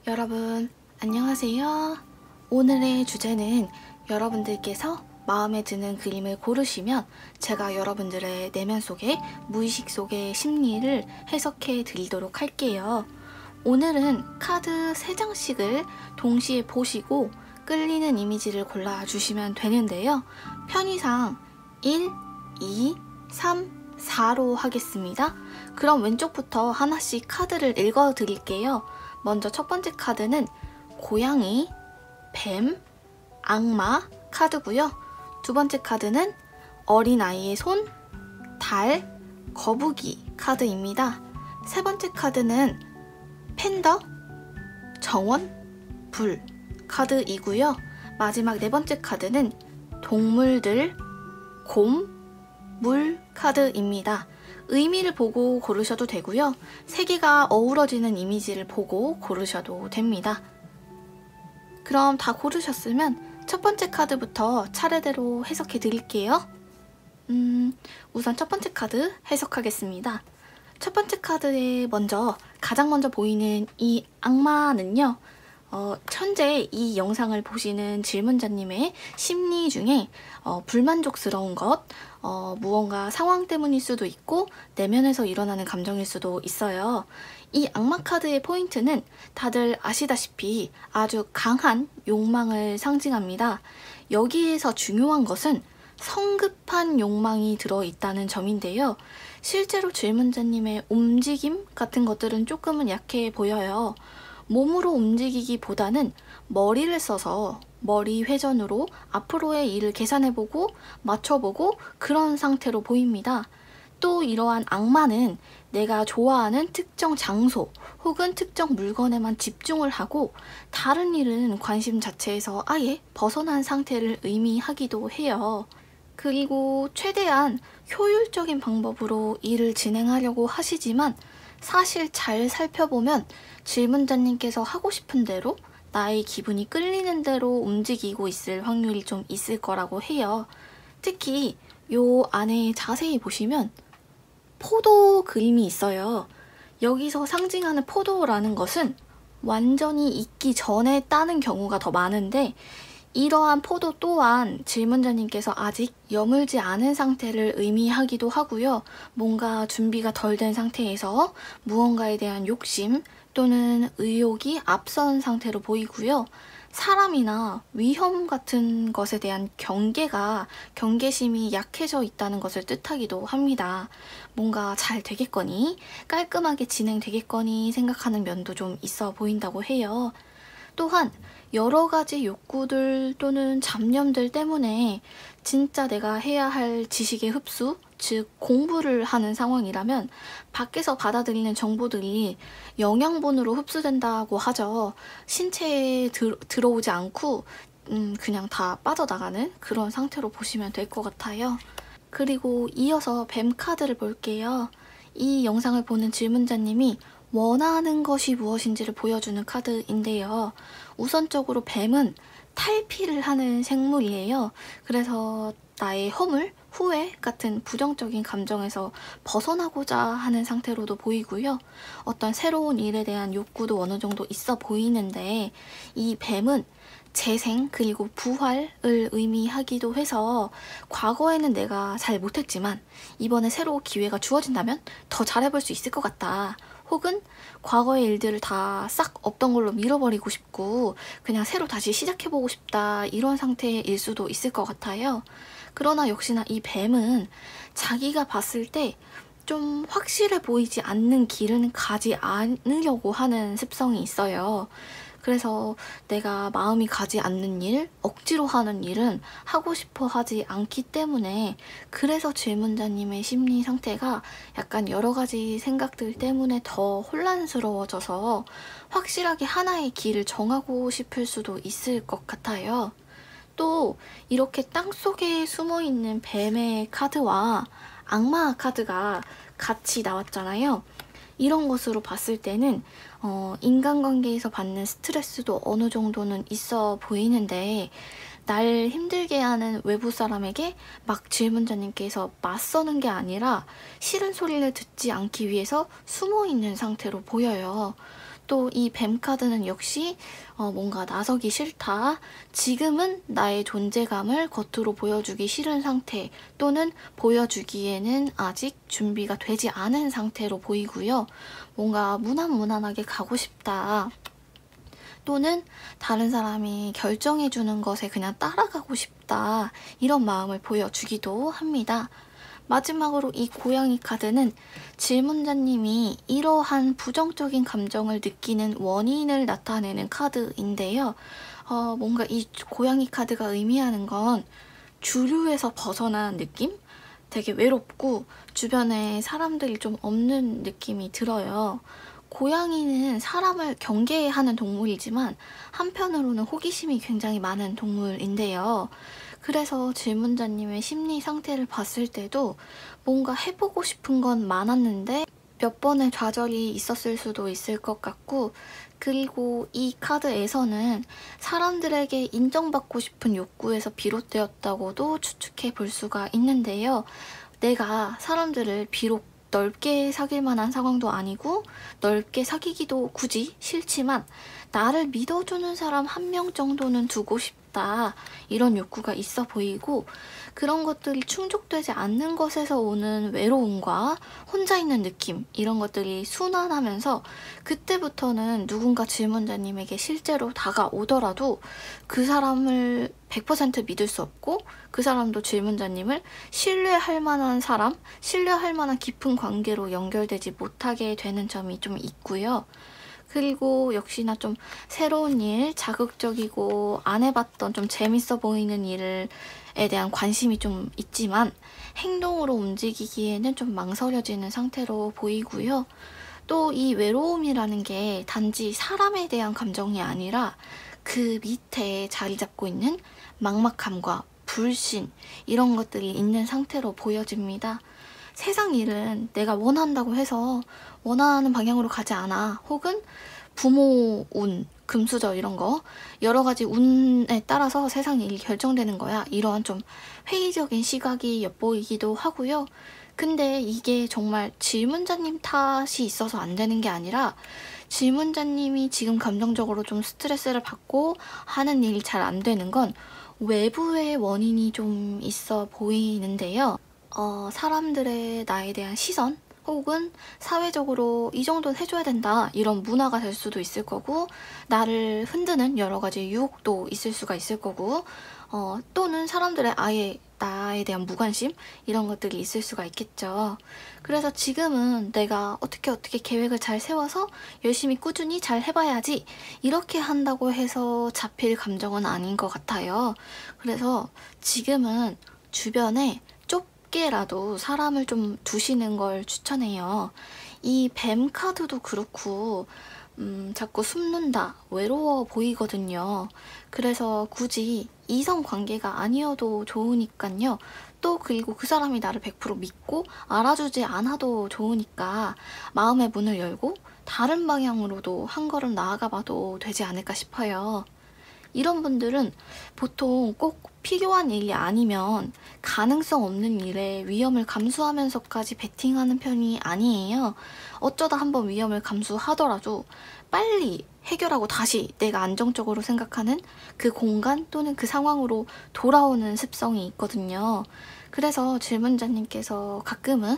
여러분, 안녕하세요. 오늘의 주제는 여러분들께서 마음에 드는 그림을 고르시면 제가 여러분들의 내면 속에, 무의식 속의 심리를 해석해 드리도록 할게요. 오늘은 카드 3장씩을 동시에 보시고 끌리는 이미지를 골라주시면 되는데요. 편의상 1, 2, 3, 4로 하겠습니다. 그럼 왼쪽부터 하나씩 카드를 읽어 드릴게요. 먼저 첫 번째 카드는 고양이, 뱀, 악마 카드고요. 두 번째 카드는 어린아이의 손, 달, 거북이 카드입니다. 세 번째 카드는 팬더, 정원, 불 카드이고요. 마지막 네 번째 카드는 동물들, 곰, 물 카드입니다. 의미를 보고 고르셔도 되고요. 세 개가 어우러지는 이미지를 보고 고르셔도 됩니다. 그럼 다 고르셨으면 첫 번째 카드부터 차례대로 해석해 드릴게요. 우선 첫 번째 카드 해석하겠습니다. 첫 번째 카드에 가장 먼저 보이는 이 악마는요. 현재 이 영상을 보시는 질문자님의 심리 중에 불만족스러운 것, 무언가 상황 때문일 수도 있고 내면에서 일어나는 감정일 수도 있어요. 이 악마 카드의 포인트는 다들 아시다시피 아주 강한 욕망을 상징합니다. 여기에서 중요한 것은 성급한 욕망이 들어있다는 점인데요. 실제로 질문자님의 움직임 같은 것들은 조금은 약해 보여요. 몸으로 움직이기보다는 머리를 써서 머리 회전으로 앞으로의 일을 계산해보고 맞춰보고 그런 상태로 보입니다. 또 이러한 악마는 내가 좋아하는 특정 장소 혹은 특정 물건에만 집중을 하고 다른 일은 관심 자체에서 아예 벗어난 상태를 의미하기도 해요. 그리고 최대한 효율적인 방법으로 일을 진행하려고 하시지만 사실 잘 살펴보면 질문자님께서 하고 싶은 대로 나의 기분이 끌리는 대로 움직이고 있을 확률이 좀 있을 거라고 해요. 특히 요 안에 자세히 보시면 포도 그림이 있어요. 여기서 상징하는 포도라는 것은 완전히 익기 전에 따는 경우가 더 많은데 이러한 포도 또한 질문자님께서 아직 여물지 않은 상태를 의미하기도 하고요. 뭔가 준비가 덜 된 상태에서 무언가에 대한 욕심 또는 의욕이 앞선 상태로 보이고요. 사람이나 위험 같은 것에 대한 경계심이 약해져 있다는 것을 뜻하기도 합니다. 뭔가 잘 되겠거니, 깔끔하게 진행되겠거니 생각하는 면도 좀 있어 보인다고 해요. 또한 여러 가지 욕구들 또는 잡념들 때문에 진짜 내가 해야 할 지식의 흡수, 즉 공부를 하는 상황이라면 밖에서 받아들이는 정보들이 영양분으로 흡수된다고 하죠. 신체에 들어오지 않고 그냥 다 빠져나가는 그런 상태로 보시면 될 것 같아요. 그리고 이어서 뱀 카드를 볼게요. 이 영상을 보는 질문자님이 원하는 것이 무엇인지를 보여주는 카드인데요. 우선적으로 뱀은 탈피를 하는 생물이에요. 그래서 나의 허물, 후회 같은 부정적인 감정에서 벗어나고자 하는 상태로도 보이고요. 어떤 새로운 일에 대한 욕구도 어느 정도 있어 보이는데 이 뱀은 재생 그리고 부활을 의미하기도 해서 과거에는 내가 잘 못했지만 이번에 새로 기회가 주어진다면 더 잘해볼 수 있을 것 같다. 혹은 과거의 일들을 다 싹 없던 걸로 밀어버리고 싶고 그냥 새로 다시 시작해보고 싶다 이런 상태일 수도 있을 것 같아요. 그러나 역시나 이 뱀은 자기가 봤을 때 좀 확실해 보이지 않는 길은 가지 않으려고 하는 습성이 있어요. 그래서 내가 마음이 가지 않는 일, 억지로 하는 일은 하고 싶어 하지 않기 때문에 그래서 질문자님의 심리 상태가 약간 여러 가지 생각들 때문에 더 혼란스러워져서 확실하게 하나의 길을 정하고 싶을 수도 있을 것 같아요. 또 이렇게 땅속에 숨어있는 뱀의 카드와 악마 카드가 같이 나왔잖아요. 이런 것으로 봤을 때는 인간관계에서 받는 스트레스도 어느 정도는 있어 보이는데 날 힘들게 하는 외부 사람에게 막 질문자님께서 맞서는 게 아니라 싫은 소리를 듣지 않기 위해서 숨어있는 상태로 보여요. 또 이 뱀 카드는 역시 뭔가 나서기 싫다. 지금은 나의 존재감을 겉으로 보여주기 싫은 상태 또는 보여주기에는 아직 준비가 되지 않은 상태로 보이고요. 뭔가 무난무난하게 가고 싶다. 또는 다른 사람이 결정해주는 것에 그냥 따라가고 싶다. 이런 마음을 보여주기도 합니다. 마지막으로 이 고양이 카드는 질문자님이 이러한 부정적인 감정을 느끼는 원인을 나타내는 카드인데요. 뭔가 이 고양이 카드가 의미하는 건 주류에서 벗어난 느낌? 되게 외롭고 주변에 사람들이 좀 없는 느낌이 들어요. 고양이는 사람을 경계하는 동물이지만 한편으로는 호기심이 굉장히 많은 동물인데요. 그래서 질문자님의 심리 상태를 봤을 때도 뭔가 해보고 싶은 건 많았는데 몇 번의 좌절이 있었을 수도 있을 것 같고, 그리고 이 카드에서는 사람들에게 인정받고 싶은 욕구에서 비롯되었다고도 추측해 볼 수가 있는데요. 내가 사람들을 비록 넓게 사귈 만한 상황도 아니고 넓게 사귀기도 굳이 싫지만 나를 믿어주는 사람 한 명 정도는 두고 싶다. 이런 욕구가 있어 보이고, 그런 것들이 충족되지 않는 것에서 오는 외로움과 혼자 있는 느낌, 이런 것들이 순환하면서 그때부터는 누군가 질문자님에게 실제로 다가오더라도 그 사람을 100% 믿을 수 없고 그 사람도 질문자님을 신뢰할 만한 사람, 신뢰할 만한 깊은 관계로 연결되지 못하게 되는 점이 좀 있고요. 그리고 역시나 좀 새로운 일, 자극적이고 안 해봤던 좀 재밌어 보이는 일에 대한 관심이 좀 있지만 행동으로 움직이기에는 좀 망설여지는 상태로 보이고요. 또 이 외로움이라는 게 단지 사람에 대한 감정이 아니라 그 밑에 자리 잡고 있는 막막함과 불신, 이런 것들이 있는 상태로 보여집니다. 세상 일은 내가 원한다고 해서 원하는 방향으로 가지 않아. 혹은 부모 운, 금수저 이런 거 여러 가지 운에 따라서 세상 일이 결정되는 거야. 이런 좀 회의적인 시각이 엿보이기도 하고요. 근데 이게 정말 질문자님 탓이 있어서 안 되는 게 아니라 질문자님이 지금 감정적으로 좀 스트레스를 받고 하는 일이 잘 안 되는 건 외부의 원인이 좀 있어 보이는데요. 사람들의 나에 대한 시선 혹은 사회적으로 이 정도는 해줘야 된다 이런 문화가 될 수도 있을 거고, 나를 흔드는 여러 가지 유혹도 있을 수가 있을 거고, 또는 사람들의 아예 나에 대한 무관심 이런 것들이 있을 수가 있겠죠. 그래서 지금은 내가 어떻게 계획을 잘 세워서 열심히 꾸준히 잘 해봐야지 이렇게 한다고 해서 잡힐 감정은 아닌 것 같아요. 그래서 지금은 주변에 좁게라도 사람을 좀 두시는 걸 추천해요. 이 뱀 카드도 그렇고 자꾸 숨는다, 외로워 보이거든요. 그래서 굳이 이성 관계가 아니어도 좋으니까요. 또 그리고 그 사람이 나를 100% 믿고 알아주지 않아도 좋으니까 마음의 문을 열고 다른 방향으로도 한 걸음 나아가 봐도 되지 않을까 싶어요. 이런 분들은 보통 꼭 필요한 일이 아니면 가능성 없는 일에 위험을 감수하면서까지 베팅하는 편이 아니에요. 어쩌다 한번 위험을 감수하더라도 빨리 해결하고 다시 내가 안정적으로 생각하는 그 공간 또는 그 상황으로 돌아오는 습성이 있거든요. 그래서 질문자님께서 가끔은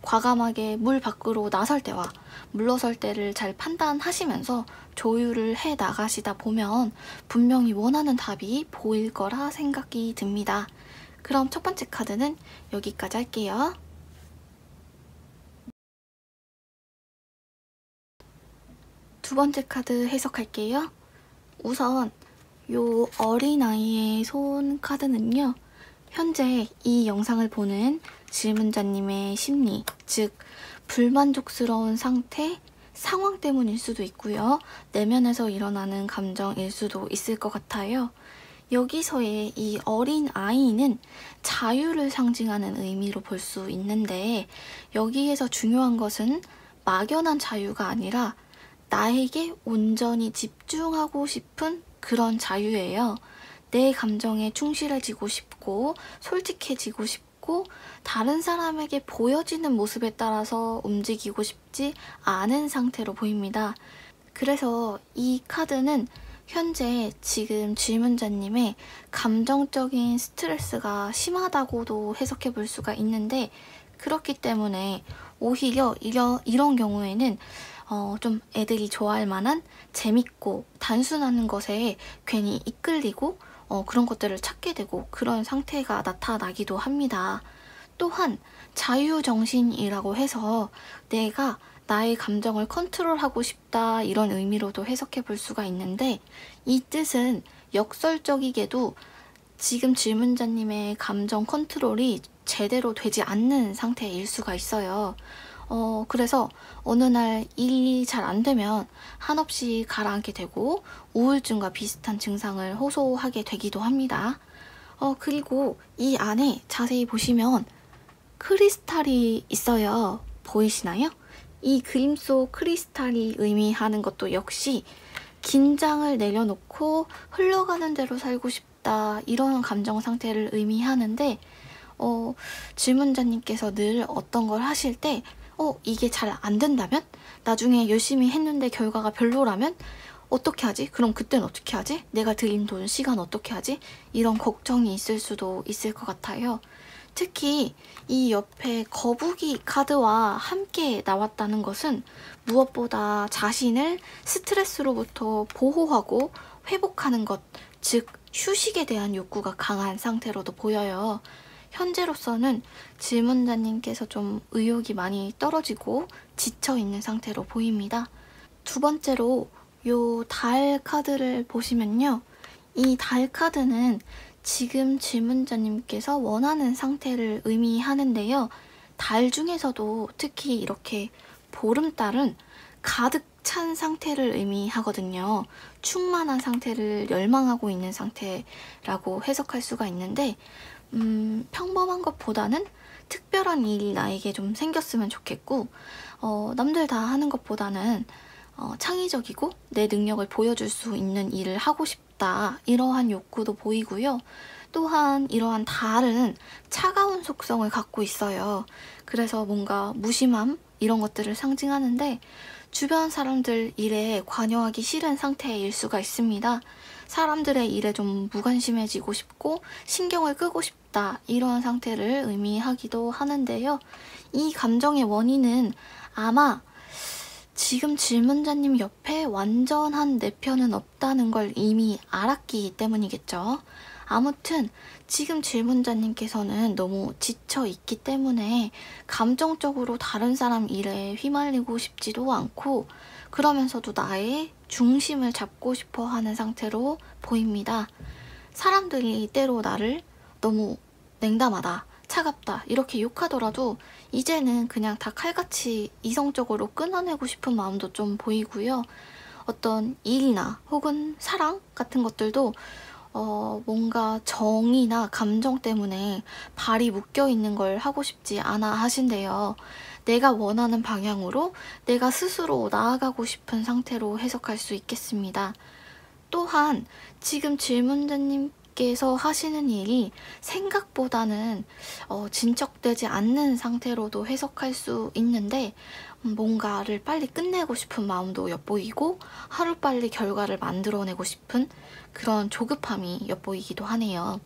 과감하게 물 밖으로 나설 때와 물러설 때를 잘 판단하시면서 조율을 해 나가시다 보면 분명히 원하는 답이 보일 거라 생각이 듭니다. 그럼 첫 번째 카드는 여기까지 할게요. 두 번째 카드 해석할게요. 우선 요 어린아이의 손 카드는요, 현재 이 영상을 보는 질문자님의 심리, 즉 불만족스러운 상태, 상황 때문일 수도 있고요. 내면에서 일어나는 감정일 수도 있을 것 같아요. 여기서의 이 어린 아이는 자유를 상징하는 의미로 볼 수 있는데, 여기에서 중요한 것은 막연한 자유가 아니라 나에게 온전히 집중하고 싶은 그런 자유예요. 내 감정에 충실해지고 싶고 솔직해지고 싶고 다른 사람에게 보여지는 모습에 따라서 움직이고 싶지 않은 상태로 보입니다. 그래서 이 카드는 현재 지금 질문자님의 감정적인 스트레스가 심하다고도 해석해 볼 수가 있는데, 그렇기 때문에 오히려 이런 경우에는 좀 애들이 좋아할 만한 재밌고 단순한 것에 괜히 이끌리고 그런 것들을 찾게 되고 그런 상태가 나타나기도 합니다. 또한 자유정신이라고 해서 내가 나의 감정을 컨트롤하고 싶다 이런 의미로도 해석해 볼 수가 있는데, 이 뜻은 역설적이게도 지금 질문자님의 감정 컨트롤이 제대로 되지 않는 상태일 수가 있어요. 그래서 어느 날 일이 잘 안 되면 한없이 가라앉게 되고 우울증과 비슷한 증상을 호소하게 되기도 합니다. 그리고 이 안에 자세히 보시면 크리스탈이 있어요. 보이시나요? 이 그림 속 크리스탈이 의미하는 것도 역시 긴장을 내려놓고 흘러가는 대로 살고 싶다 이런 감정 상태를 의미하는데, 질문자님께서 늘 어떤 걸 하실 때 이게 잘 안 된다면? 나중에 열심히 했는데 결과가 별로라면? 어떻게 하지? 그럼 그땐 어떻게 하지? 내가 들인 돈, 시간 어떻게 하지? 이런 걱정이 있을 수도 있을 것 같아요. 특히 이 옆에 거북이 카드와 함께 나왔다는 것은 무엇보다 자신을 스트레스로부터 보호하고 회복하는 것, 즉 휴식에 대한 욕구가 강한 상태로도 보여요. 현재로서는 질문자님께서 좀 의욕이 많이 떨어지고 지쳐있는 상태로 보입니다. 두 번째로 요 달 카드를 보시면요. 이 달 카드는 지금 질문자님께서 원하는 상태를 의미하는데요. 달 중에서도 특히 이렇게 보름달은 가득 찬 상태를 의미하거든요. 충만한 상태를 열망하고 있는 상태라고 해석할 수가 있는데, 평범한 것보다는 특별한 일이 나에게 좀 생겼으면 좋겠고, 남들 다 하는 것보다는 창의적이고 내 능력을 보여줄 수 있는 일을 하고 싶다 이러한 욕구도 보이고요. 또한 이러한 달은 차가운 속성을 갖고 있어요. 그래서 뭔가 무심함 이런 것들을 상징하는데, 주변 사람들 일에 관여하기 싫은 상태일 수가 있습니다. 사람들의 일에 좀 무관심해지고 싶고 신경을 끄고 싶다 이런 상태를 의미하기도 하는데요. 이 감정의 원인은 아마 지금 질문자님 옆에 완전한 내 편은 없다는 걸 이미 알았기 때문이겠죠. 아무튼 지금 질문자님께서는 너무 지쳐 있기 때문에 감정적으로 다른 사람 일에 휘말리고 싶지도 않고, 그러면서도 나의 중심을 잡고 싶어 하는 상태로 보입니다. 사람들이 때로 나를 너무 냉담하다, 차갑다 이렇게 욕하더라도 이제는 그냥 다 칼같이 이성적으로 끊어내고 싶은 마음도 좀 보이고요. 어떤 일이나 혹은 사랑 같은 것들도 뭔가 정이나 감정 때문에 발이 묶여있는 걸 하고 싶지 않아 하신대요. 내가 원하는 방향으로 내가 스스로 나아가고 싶은 상태로 해석할 수 있겠습니다. 또한 지금 질문자님께서 하시는 일이 생각보다는 진척되지 않는 상태로도 해석할 수 있는데, 뭔가를 빨리 끝내고 싶은 마음도 엿보이고 하루빨리 결과를 만들어내고 싶은 그런 조급함이 엿보이기도 하네요.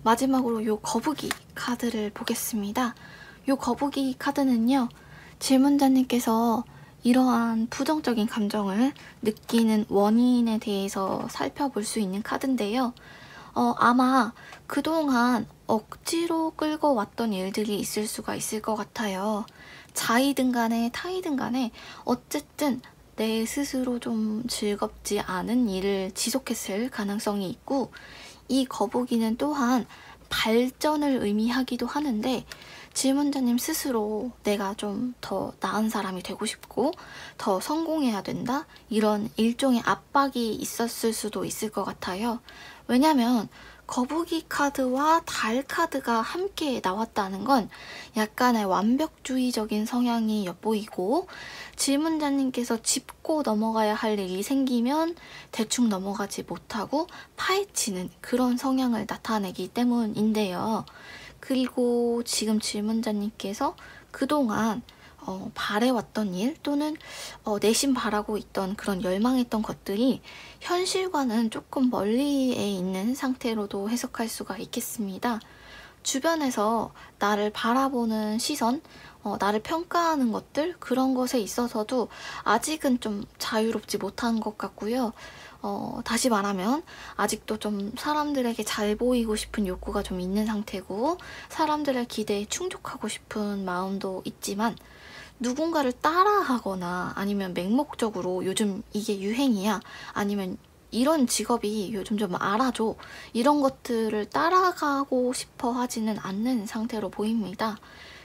마지막으로 요 거북이 카드를 보겠습니다. 요 거북이 카드는요, 질문자님께서 이러한 부정적인 감정을 느끼는 원인에 대해서 살펴볼 수 있는 카드인데요. 아마 그동안 억지로 끌고 왔던 일들이 있을 수가 있을 것 같아요. 자이든 간에 타이든 간에 어쨌든 내 스스로 좀 즐겁지 않은 일을 지속했을 가능성이 있고, 이 거북이는 또한 발전을 의미하기도 하는데, 질문자님 스스로 내가 좀 더 나은 사람이 되고 싶고 더 성공해야 된다 이런 일종의 압박이 있었을 수도 있을 것 같아요. 왜냐면 거북이 카드와 달 카드가 함께 나왔다는 건 약간의 완벽주의적인 성향이 엿보이고, 질문자님께서 짚고 넘어가야 할 일이 생기면 대충 넘어가지 못하고 파헤치는 그런 성향을 나타내기 때문인데요. 그리고 지금 질문자님께서 그동안 바래왔던 일 또는 내심 바라고 있던 그런 열망했던 것들이 현실과는 조금 멀리에 있는 상태로도 해석할 수가 있겠습니다. 주변에서 나를 바라보는 시선, 나를 평가하는 것들, 그런 것에 있어서도 아직은 좀 자유롭지 못한 것 같고요. 다시 말하면 아직도 좀 사람들에게 잘 보이고 싶은 욕구가 좀 있는 상태고, 사람들의 기대에 충족하고 싶은 마음도 있지만, 누군가를 따라하거나 아니면 맹목적으로 요즘 이게 유행이야, 아니면 이런 직업이 요즘 좀 알아줘, 이런 것들을 따라가고 싶어 하지는 않는 상태로 보입니다.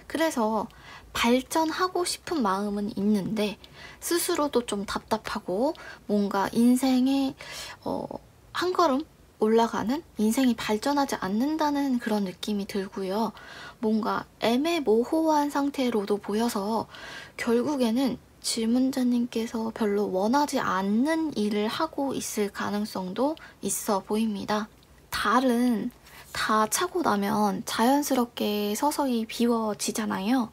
그래서 발전하고 싶은 마음은 있는데 스스로도 좀 답답하고, 뭔가 인생에 한 걸음 올라가는, 인생이 발전하지 않는다는 그런 느낌이 들고요. 뭔가 애매모호한 상태로도 보여서 결국에는 질문자님께서 별로 원하지 않는 일을 하고 있을 가능성도 있어 보입니다. 달은 다 차고 나면 자연스럽게 서서히 비워지잖아요.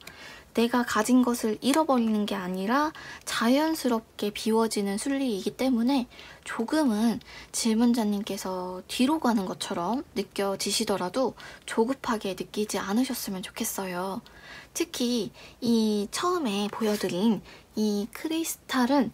내가 가진 것을 잃어버리는 게 아니라 자연스럽게 비워지는 순리이기 때문에 조금은 질문자님께서 뒤로 가는 것처럼 느껴지시더라도 조급하게 느끼지 않으셨으면 좋겠어요. 특히 이 처음에 보여드린 이 크리스탈은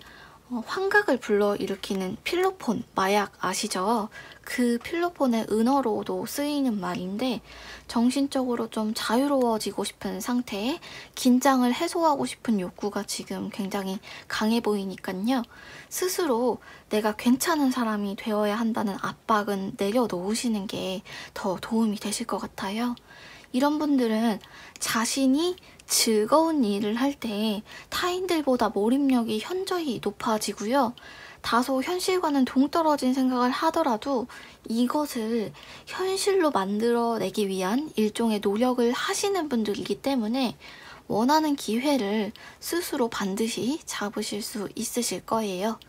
환각을 불러일으키는 필로폰, 마약 아시죠? 그 필로폰의 은어로도 쓰이는 말인데, 정신적으로 좀 자유로워지고 싶은 상태에 긴장을 해소하고 싶은 욕구가 지금 굉장히 강해 보이니까요. 스스로 내가 괜찮은 사람이 되어야 한다는 압박은 내려놓으시는 게 더 도움이 되실 것 같아요. 이런 분들은 자신이 즐거운 일을 할 때 타인들보다 몰입력이 현저히 높아지고요. 다소 현실과는 동떨어진 생각을 하더라도 이것을 현실로 만들어내기 위한 일종의 노력을 하시는 분들이기 때문에 원하는 기회를 스스로 반드시 잡으실 수 있으실 거예요.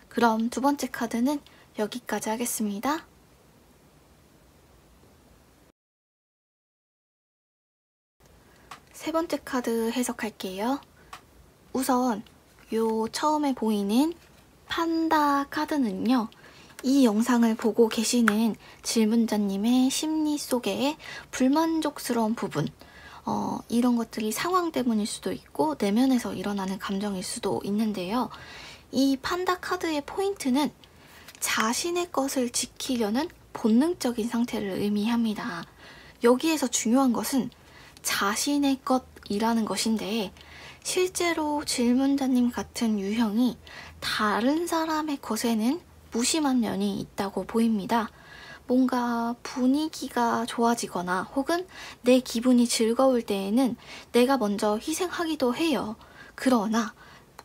그럼 두 번째 카드는 여기까지 하겠습니다. 세 번째 카드 해석할게요. 우선 요 처음에 보이는 판다 카드는요, 이 영상을 보고 계시는 질문자님의 심리 속에 불만족스러운 부분, 이런 것들이 상황 때문일 수도 있고 내면에서 일어나는 감정일 수도 있는데요. 이 판다 카드의 포인트는 자신의 것을 지키려는 본능적인 상태를 의미합니다. 여기에서 중요한 것은 자신의 것이라는 것인데, 실제로 질문자님 같은 유형이 다른 사람의 것에는 무심한 면이 있다고 보입니다. 뭔가 분위기가 좋아지거나 혹은 내 기분이 즐거울 때에는 내가 먼저 희생하기도 해요. 그러나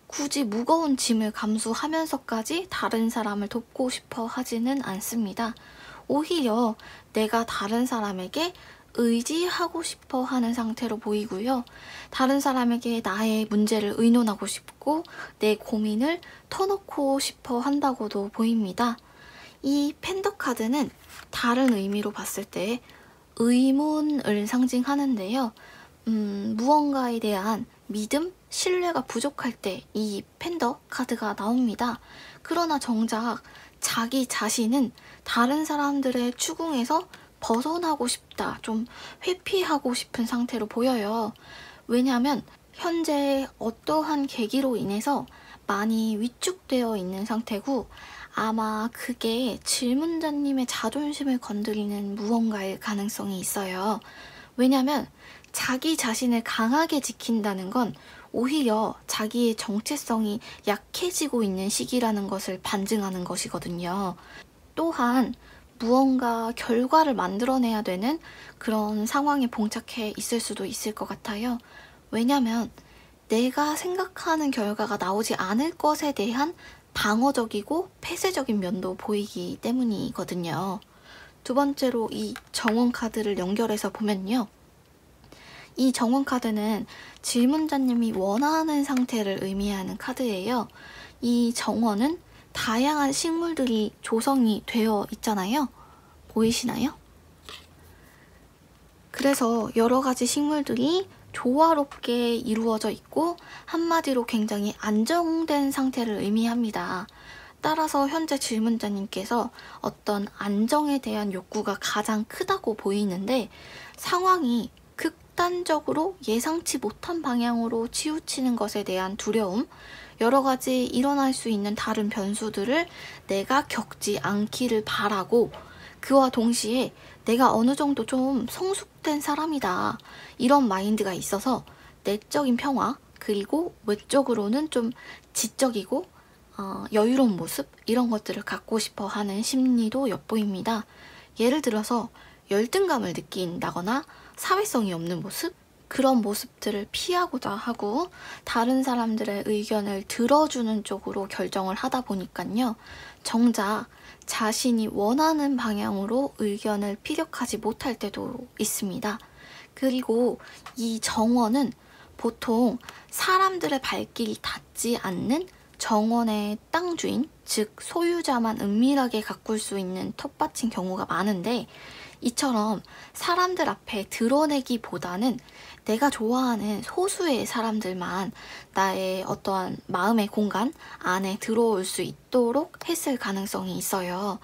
굳이 무거운 짐을 감수하면서까지 다른 사람을 돕고 싶어 하지는 않습니다. 오히려 내가 다른 사람에게 의지하고 싶어 하는 상태로 보이고요. 다른 사람에게 나의 문제를 의논하고 싶고 내 고민을 터놓고 싶어 한다고도 보입니다. 이 팬더 카드는 다른 의미로 봤을 때 의문을 상징하는데요. 무언가에 대한 믿음, 신뢰가 부족할 때 이 팬더 카드가 나옵니다. 그러나 정작 자기 자신은 다른 사람들의 추궁에서 벗어나고 싶다, 좀 회피하고 싶은 상태로 보여요. 왜냐하면 현재 어떠한 계기로 인해서 많이 위축되어 있는 상태고, 아마 그게 질문자님의 자존심을 건드리는 무언가일 가능성이 있어요. 왜냐하면 자기 자신을 강하게 지킨다는 건 오히려 자기의 정체성이 약해지고 있는 시기라는 것을 반증하는 것이거든요. 또한 무언가 결과를 만들어내야 되는 그런 상황에 봉착해 있을 수도 있을 것 같아요. 왜냐면 내가 생각하는 결과가 나오지 않을 것에 대한 방어적이고 폐쇄적인 면도 보이기 때문이거든요. 두 번째로 이 정원 카드를 연결해서 보면요. 이 정원 카드는 질문자님이 원하는 상태를 의미하는 카드예요. 이 정원은 다양한 식물들이 조성이 되어 있잖아요. 보이시나요? 그래서 여러 가지 식물들이 조화롭게 이루어져 있고 한마디로 굉장히 안정된 상태를 의미합니다. 따라서 현재 질문자님께서 어떤 안정에 대한 욕구가 가장 크다고 보이는데 상황이 극단적으로 예상치 못한 방향으로 치우치는 것에 대한 두려움, 여러 가지 일어날 수 있는 다른 변수들을 내가 겪지 않기를 바라고 그와 동시에 내가 어느 정도 좀 성숙된 사람이다. 이런 마인드가 있어서 내적인 평화, 그리고 외적으로는 좀 지적이고 여유로운 모습, 이런 것들을 갖고 싶어 하는 심리도 엿보입니다. 예를 들어서 열등감을 느낀다거나 사회성이 없는 모습? 그런 모습들을 피하고자 하고 다른 사람들의 의견을 들어주는 쪽으로 결정을 하다 보니까요. 정작 자신이 원하는 방향으로 의견을 피력하지 못할 때도 있습니다. 그리고 이 정원은 보통 사람들의 발길이 닿지 않는 정원의 땅 주인, 즉 소유자만 은밀하게 가꿀 수 있는 텃밭인 경우가 많은데 이처럼 사람들 앞에 드러내기보다는 내가 좋아하는 소수의 사람들만 나의 어떠한 마음의 공간 안에 들어올 수 있도록 했을 가능성이 있어요.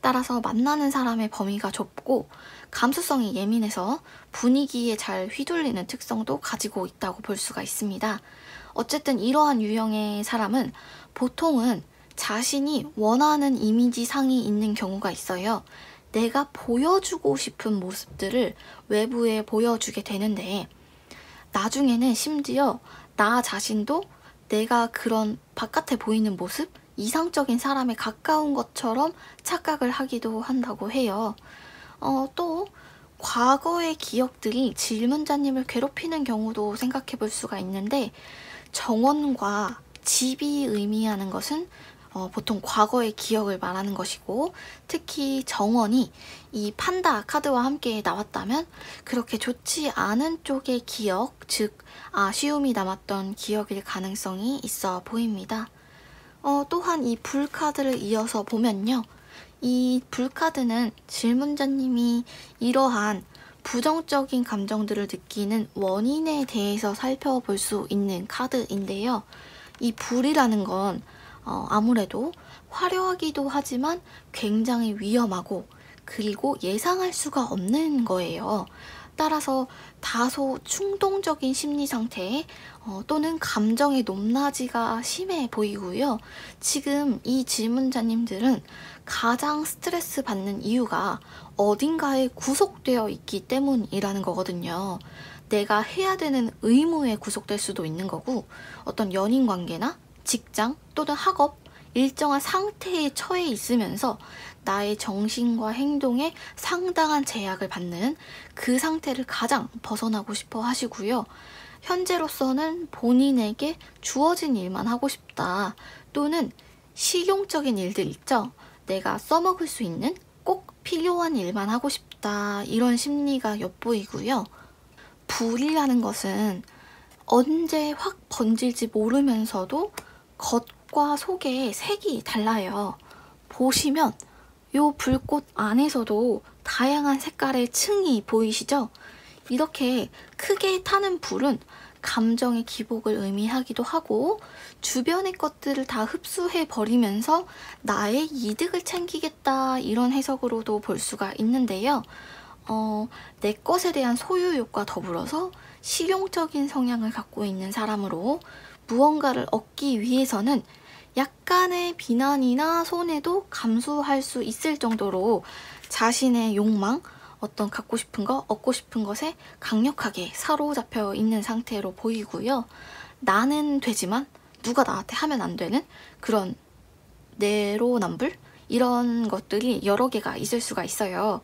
따라서 만나는 사람의 범위가 좁고 감수성이 예민해서 분위기에 잘 휘둘리는 특성도 가지고 있다고 볼 수가 있습니다. 어쨌든 이러한 유형의 사람은 보통은 자신이 원하는 이미지상이 있는 경우가 있어요. 내가 보여주고 싶은 모습들을 외부에 보여주게 되는데 나중에는 심지어 나 자신도 내가 그런 바깥에 보이는 모습, 이상적인 사람에 가까운 것처럼 착각을 하기도 한다고 해요. 또 과거의 기억들이 질문자님을 괴롭히는 경우도 생각해 볼 수가 있는데 정원과 집이 의미하는 것은 보통 과거의 기억을 말하는 것이고 특히 정원이 이 판다 카드와 함께 나왔다면 그렇게 좋지 않은 쪽의 기억, 즉 아쉬움이 남았던 기억일 가능성이 있어 보입니다. 또한 이 불 카드를 이어서 보면요. 이 불 카드는 질문자님이 이러한 부정적인 감정들을 느끼는 원인에 대해서 살펴볼 수 있는 카드인데요. 이 불이라는 건 아무래도 화려하기도 하지만 굉장히 위험하고 그리고 예상할 수가 없는 거예요. 따라서 다소 충동적인 심리 상태 또는 감정의 높낮이가 심해 보이고요. 지금 이 질문자님들은 가장 스트레스 받는 이유가 어딘가에 구속되어 있기 때문이라는 거거든요. 내가 해야 되는 의무에 구속될 수도 있는 거고 어떤 연인 관계나 직장 또는 학업 일정한 상태에 처해 있으면서 나의 정신과 행동에 상당한 제약을 받는 그 상태를 가장 벗어나고 싶어 하시고요. 현재로서는 본인에게 주어진 일만 하고 싶다. 또는 실용적인 일들 있죠. 내가 써먹을 수 있는 꼭 필요한 일만 하고 싶다. 이런 심리가 엿보이고요. 불이라는 것은 언제 확 번질지 모르면서도 겉과 속의 색이 달라요. 보시면 요 불꽃 안에서도 다양한 색깔의 층이 보이시죠? 이렇게 크게 타는 불은 감정의 기복을 의미하기도 하고 주변의 것들을 다 흡수해 버리면서 나의 이득을 챙기겠다 이런 해석으로도 볼 수가 있는데요. 내 것에 대한 소유욕과 더불어서 실용적인 성향을 갖고 있는 사람으로 무언가를 얻기 위해서는 약간의 비난이나 손해도 감수할 수 있을 정도로 자신의 욕망, 어떤 갖고 싶은 거, 얻고 싶은 것에 강력하게 사로잡혀 있는 상태로 보이고요. 나는 되지만 누가 나한테 하면 안 되는 그런 내로남불? 이런 것들이 여러 개가 있을 수가 있어요.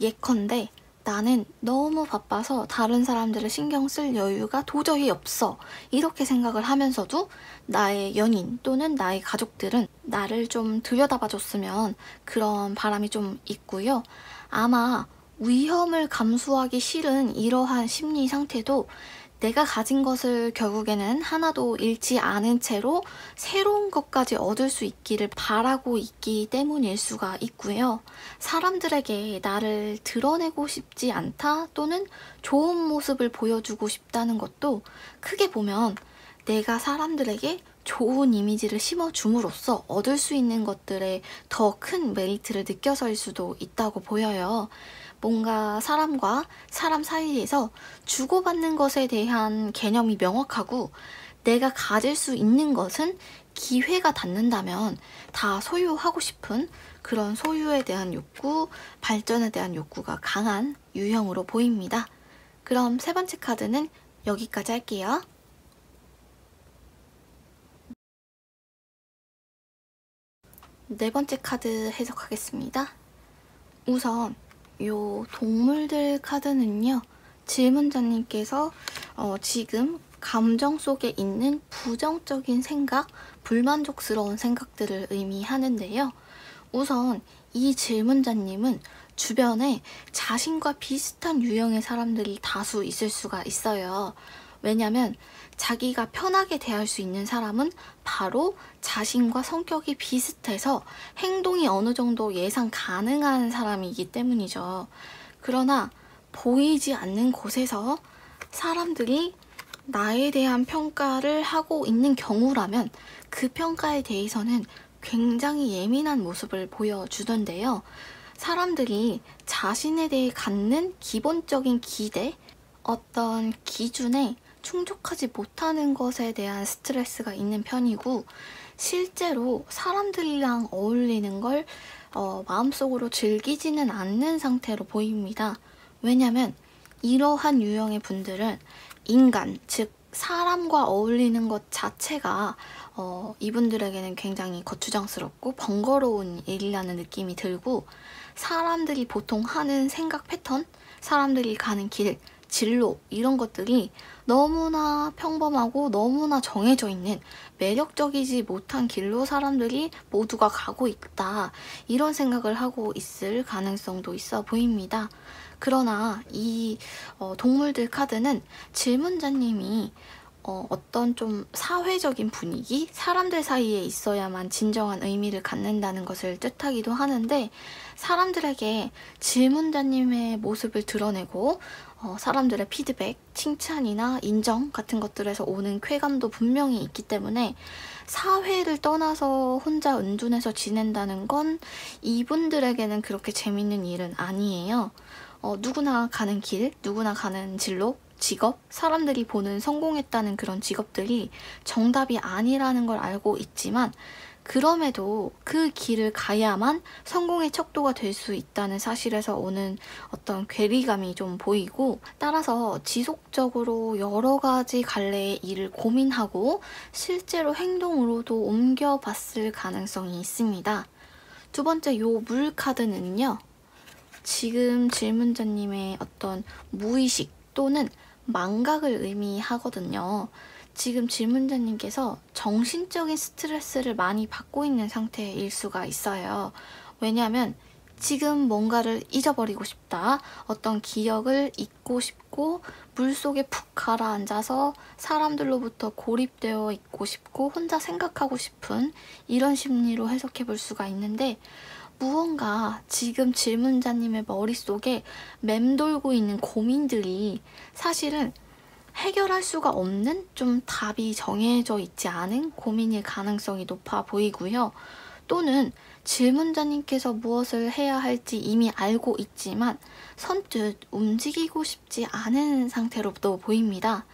예컨대 나는 너무 바빠서 다른 사람들을 신경 쓸 여유가 도저히 없어. 이렇게 생각을 하면서도 나의 연인 또는 나의 가족들은 나를 좀 들여다봐줬으면 그런 바람이 좀 있고요. 아마 위험을 감수하기 싫은 이러한 심리 상태도 내가 가진 것을 결국에는 하나도 잃지 않은 채로 새로운 것까지 얻을 수 있기를 바라고 있기 때문일 수가 있고요. 사람들에게 나를 드러내고 싶지 않다 또는 좋은 모습을 보여주고 싶다는 것도 크게 보면 내가 사람들에게 좋은 이미지를 심어줌으로써 얻을 수 있는 것들에 더 큰 메리트를 느껴서일 수도 있다고 보여요. 뭔가 사람과 사람 사이에서 주고받는 것에 대한 개념이 명확하고 내가 가질 수 있는 것은 기회가 닿는다면 다 소유하고 싶은 그런 소유에 대한 욕구, 발전에 대한 욕구가 강한 유형으로 보입니다. 그럼 세 번째 카드는 여기까지 할게요. 네 번째 카드 해석하겠습니다. 우선 요 동물들 카드는요, 질문자님께서 지금 감정 속에 있는 부정적인 생각, 불만족스러운 생각들을 의미하는데요. 우선 이 질문자님은 주변에 자신과 비슷한 유형의 사람들이 다수 있을 수가 있어요. 왜냐면 자기가 편하게 대할 수 있는 사람은 바로 자신과 성격이 비슷해서 행동이 어느 정도 예상 가능한 사람이기 때문이죠. 그러나 보이지 않는 곳에서 사람들이 나에 대한 평가를 하고 있는 경우라면 그 평가에 대해서는 굉장히 예민한 모습을 보여주던데요. 사람들이 자신에 대해 갖는 기본적인 기대, 어떤 기준에 충족하지 못하는 것에 대한 스트레스가 있는 편이고, 실제로 사람들이랑 어울리는 걸 마음속으로 즐기지는 않는 상태로 보입니다. 왜냐면 이러한 유형의 분들은 인간, 즉 사람과 어울리는 것 자체가 이분들에게는 굉장히 거추장스럽고 번거로운 일이라는 느낌이 들고, 사람들이 보통 하는 생각 패턴, 사람들이 가는 길, 진로 이런 것들이 너무나 평범하고 너무나 정해져 있는 매력적이지 못한 길로 사람들이 모두가 가고 있다, 이런 생각을 하고 있을 가능성도 있어 보입니다. 그러나 이 동물들 카드는 질문자님이 어떤 좀 사회적인 분위기, 사람들 사이에 있어야만 진정한 의미를 갖는다는 것을 뜻하기도 하는데, 사람들에게 질문자님의 모습을 드러내고 사람들의 피드백, 칭찬이나 인정 같은 것들에서 오는 쾌감도 분명히 있기 때문에 사회를 떠나서 혼자 은둔해서 지낸다는 건 이분들에게는 그렇게 재밌는 일은 아니에요. 누구나 가는 길, 누구나 가는 진로, 직업, 사람들이 보는 성공했다는 그런 직업들이 정답이 아니라는 걸 알고 있지만, 그럼에도 그 길을 가야만 성공의 척도가 될 수 있다는 사실에서 오는 어떤 괴리감이 좀 보이고, 따라서 지속적으로 여러 가지 갈래의 일을 고민하고 실제로 행동으로도 옮겨봤을 가능성이 있습니다. 두 번째 요 물 카드는요, 지금 질문자님의 어떤 무의식 또는 망각을 의미하거든요. 지금 질문자님께서 정신적인 스트레스를 많이 받고 있는 상태일 수가 있어요. 왜냐하면 지금 뭔가를 잊어버리고 싶다, 어떤 기억을 잊고 싶고 물속에 푹 가라앉아서 사람들로부터 고립되어 있고 싶고 혼자 생각하고 싶은 이런 심리로 해석해 볼 수가 있는데, 무언가 지금 질문자님의 머릿속에 맴돌고 있는 고민들이 사실은 해결할 수가 없는, 좀 답이 정해져 있지 않은 고민일 가능성이 높아 보이고요. 또는 질문자님께서 무엇을 해야 할지 이미 알고 있지만 선뜻 움직이고 싶지 않은 상태로도 보입니다.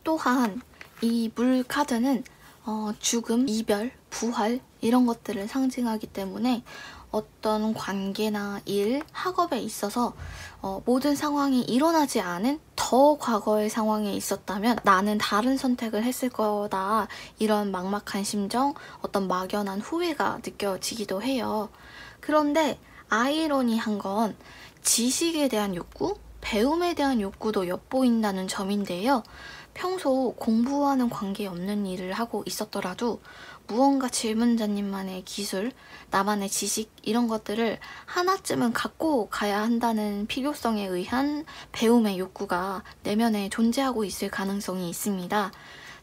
또한 이 물 카드는 죽음, 이별, 부활 이런 것들을 상징하기 때문에 어떤 관계나 일, 학업에 있어서 모든 상황이 일어나지 않은 더 과거의 상황에 있었다면 나는 다른 선택을 했을 거다, 이런 막막한 심정, 어떤 막연한 후회가 느껴지기도 해요. 그런데 아이러니한 건 지식에 대한 욕구, 배움에 대한 욕구도 엿보인다는 점인데요. 평소 공부와는 관계없는 일을 하고 있었더라도 무언가 질문자님만의 기술, 나만의 지식 이런 것들을 하나쯤은 갖고 가야 한다는 필요성에 의한 배움의 욕구가 내면에 존재하고 있을 가능성이 있습니다.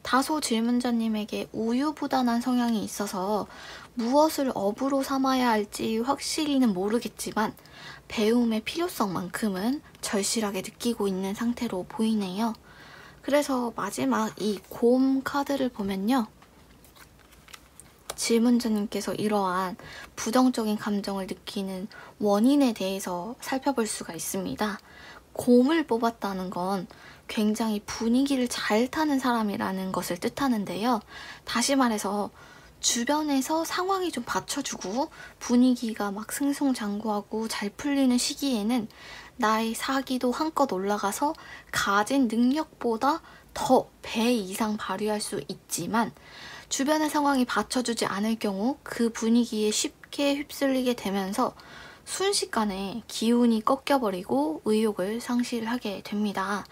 다소 질문자님에게 우유부단한 성향이 있어서 무엇을 업으로 삼아야 할지 확실히는 모르겠지만 배움의 필요성만큼은 절실하게 느끼고 있는 상태로 보이네요. 그래서 마지막 이 곰 카드를 보면요. 질문자님께서 이러한 부정적인 감정을 느끼는 원인에 대해서 살펴볼 수가 있습니다. 곰을 뽑았다는 건 굉장히 분위기를 잘 타는 사람이라는 것을 뜻하는데요. 다시 말해서 주변에서 상황이 좀 받쳐주고 분위기가 막 승승장구하고 잘 풀리는 시기에는 나의 사기도 한껏 올라가서 가진 능력보다 더 배 이상 발휘할 수 있지만 주변의 상황이 받쳐주지 않을 경우 그 분위기에 쉽게 휩쓸리게 되면서 순식간에 기운이 꺾여버리고 의욕을 상실하게 됩니다.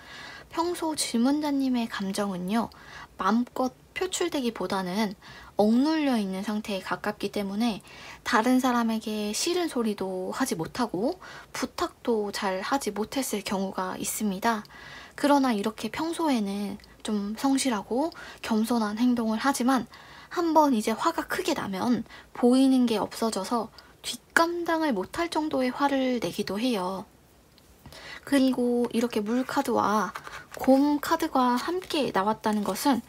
평소 질문자님의 감정은요, 마음껏 표출되기보다는 억눌려 있는 상태에 가깝기 때문에 다른 사람에게 싫은 소리도 하지 못하고 부탁도 잘 하지 못했을 경우가 있습니다. 그러나 이렇게 평소에는 좀 성실하고 겸손한 행동을 하지만 한번 이제 화가 크게 나면 보이는 게 없어져서 뒷감당을 못할 정도의 화를 내기도 해요. 그리고 이렇게 물 카드와 곰 카드가 함께 나왔다는 것은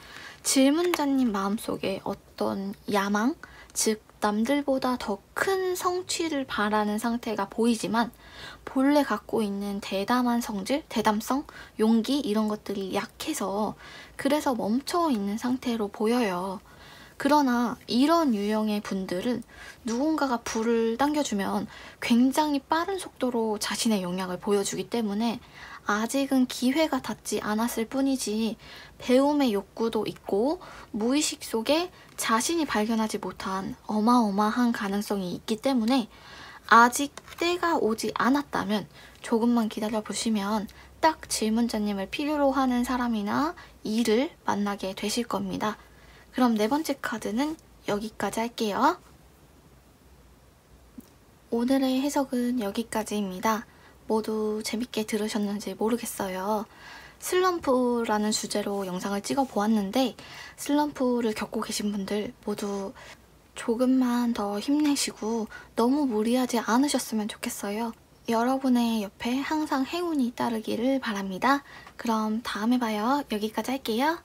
질문자님 마음속에 어떤 야망, 즉 남들보다 더 큰 성취를 바라는 상태가 보이지만 본래 갖고 있는 대담한 성질, 대담성, 용기 이런 것들이 약해서 그래서 멈춰 있는 상태로 보여요. 그러나 이런 유형의 분들은 누군가가 불을 당겨주면 굉장히 빠른 속도로 자신의 용량을 보여주기 때문에 아직은 기회가 닿지 않았을 뿐이지 배움의 욕구도 있고 무의식 속에 자신이 발견하지 못한 어마어마한 가능성이 있기 때문에 아직 때가 오지 않았다면 조금만 기다려보시면 딱 질문자님을 필요로 하는 사람이나 일을 만나게 되실 겁니다. 그럼 네 번째 카드는 여기까지 할게요. 오늘의 해석은 여기까지입니다. 모두 재밌게 들으셨는지 모르겠어요. 슬럼프라는 주제로 영상을 찍어 보았는데 슬럼프를 겪고 계신 분들 모두 조금만 더 힘내시고 너무 무리하지 않으셨으면 좋겠어요. 여러분의 옆에 항상 행운이 따르기를 바랍니다. 그럼 다음에 봐요. 여기까지 할게요.